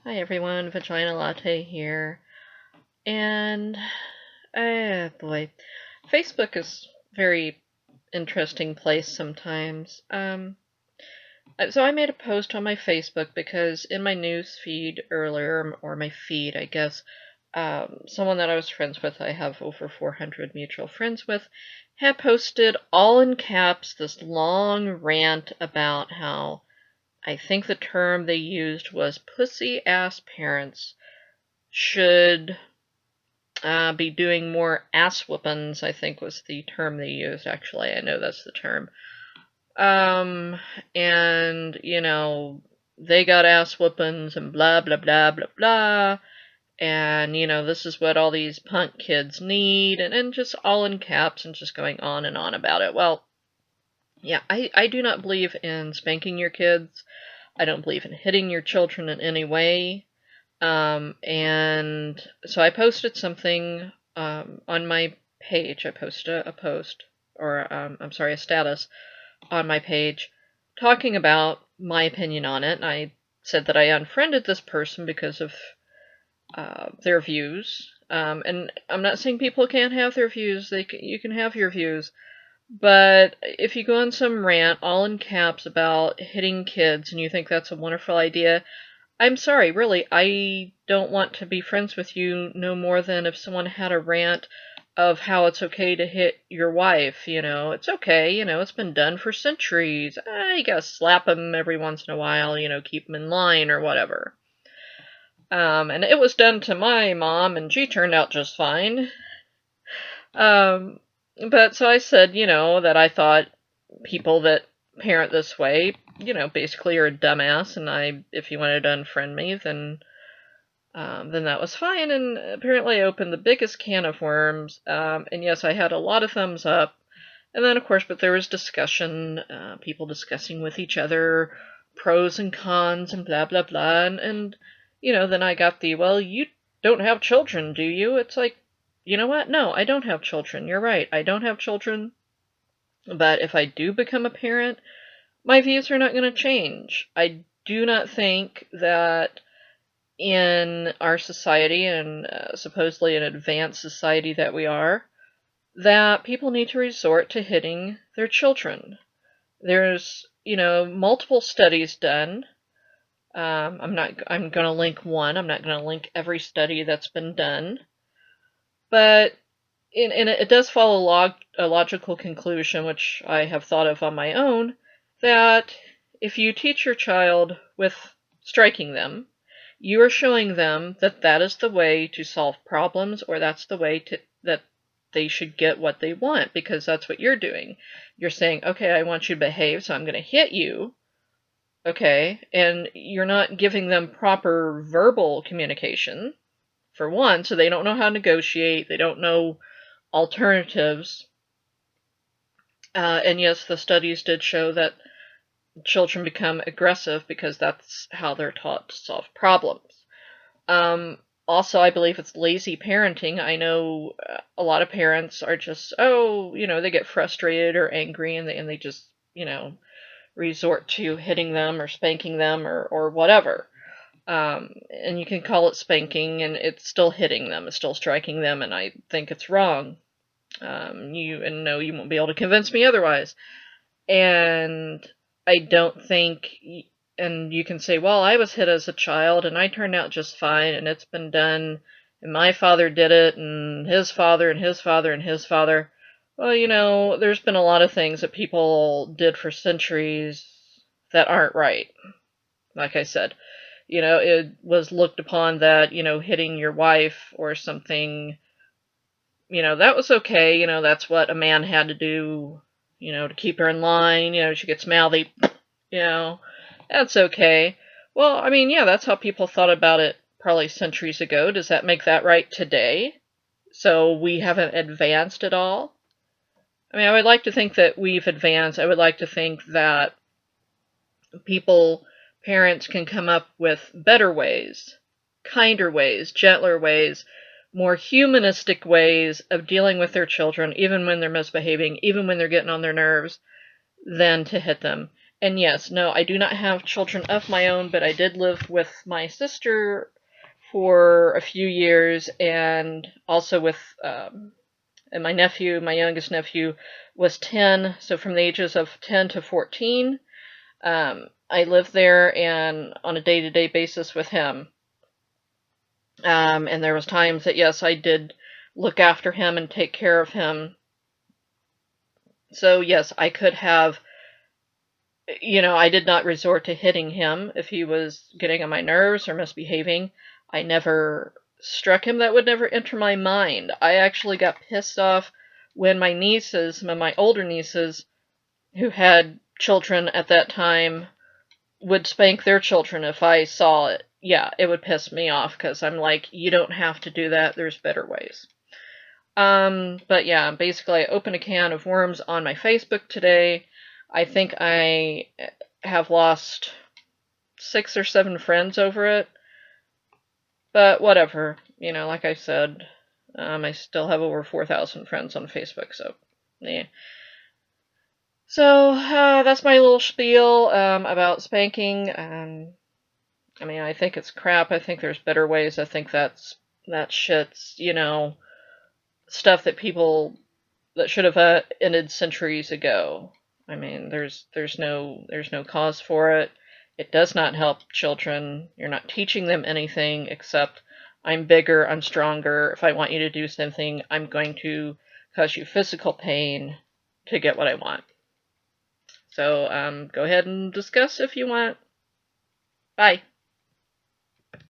Hi everyone, VaginaLatte here. And, boy, Facebook is a very interesting place sometimes. So I made a post on my Facebook because in my news feed earlier, or my feed, I guess, someone that I was friends with, I have over 400 mutual friends with, had posted all in caps this long rant about how I think the term they used was pussy-ass parents should be doing more ass whoopings, I think was the term they used, actually. I know that's the term. Um, and, they got ass whoopings and blah, blah, blah, blah, blah. And, this is what all these punk kids need, and just all in caps and just going on and on about it. Well, yeah, I do not believe in spanking your kids. I don't believe in hitting your children in any way. And so I posted something on my page. I posted a post, or I'm sorry, a status on my page talking about my opinion on it. And I said that I unfriended this person because of their views. And I'm not saying people can't have their views. You can have your views. But if you go on some rant, all in caps, about hitting kids, and you think that's a wonderful idea, I'm sorry, really, I don't want to be friends with you no more than if someone had a rant of how it's okay to hit your wife. It's okay, it's been done for centuries. You gotta slap them every once in a while, keep them in line or whatever. And it was done to my mom, and she turned out just fine. Um, but so I said, that I thought people that parent this way, basically are a dumbass, and if you wanted to unfriend me, then that was fine, and apparently I opened the biggest can of worms, and yes, I had a lot of thumbs up, and then, of course, but there was discussion, people discussing with each other, pros and cons, and blah, blah, blah, and then I got well, you don't have children, do you? It's like, you know what? No, I don't have children. You're right, I don't have children, but if I do become a parent, my views are not going to change. I do not think that in our society, and supposedly an advanced society that we are, that people need to resort to hitting their children. There's, multiple studies done. I'm going to link one. I'm not going to link every study that's been done. But it does follow a logical conclusion, which I have thought of on my own, that if you teach your child with striking them, you are showing them that that is the way to solve problems, or that's the way that they should get what they want, because that's what you're doing. You're saying, okay, I want you to behave, so I'm going to hit you, okay? And you're not giving them proper verbal communication, for one, so they don't know how to negotiate, they don't know alternatives. And yes, the studies did show that children become aggressive because that's how they're taught to solve problems. Also, I believe it's lazy parenting. I know a lot of parents are just, they get frustrated or angry, and they just, resort to hitting them or spanking them or whatever. And you can call it spanking, and it's still hitting them, it's still striking them, and I think it's wrong. No, you won't be able to convince me otherwise. And I don't think, and you can say, well, I was hit as a child and I turned out just fine, and it's been done, and my father did it, and his father, and his father, and his father. Well, there's been a lot of things that people did for centuries that aren't right. Like I said, it was looked upon that, hitting your wife or something, that was okay. That's what a man had to do, to keep her in line. She gets mouthy, you know, that's okay. Well, I mean, yeah, that's how people thought about it probably centuries ago. Does that make that right today? So we haven't advanced at all? I mean, I would like to think that we've advanced. I would like to think that parents can come up with better ways, kinder ways, gentler ways, more humanistic ways of dealing with their children, even when they're misbehaving, even when they're getting on their nerves, than to hit them. And yes, no, I do not have children of my own, but I did live with my sister for a few years, and also with and my nephew, my youngest nephew, was 10. So from the ages of 10 to 14, I lived there and on a day-to-day basis with him. And there was times that yes, I did look after him and take care of him. So yes, I could have, I did not resort to hitting him if he was getting on my nerves or misbehaving. I never struck him. That would never enter my mind. I actually got pissed off when my nieces, some of my older nieces, who had children at that time, would spank their children if I saw it. Yeah, it would piss me off because I'm like, you don't have to do that. There's better ways. But yeah, basically, I opened a can of worms on my Facebook today. I think I have lost 6 or 7 friends over it, but whatever. Like I said, I still have over 4,000 friends on Facebook, so yeah. So that's my little spiel about spanking. I mean, I think it's crap. I think there's better ways. I think that shit's stuff that should have ended centuries ago. I mean, there's no cause for it. It does not help children. You're not teaching them anything except I'm bigger, I'm stronger. If I want you to do something, I'm going to cause you physical pain to get what I want. So go ahead and discuss if you want. Bye.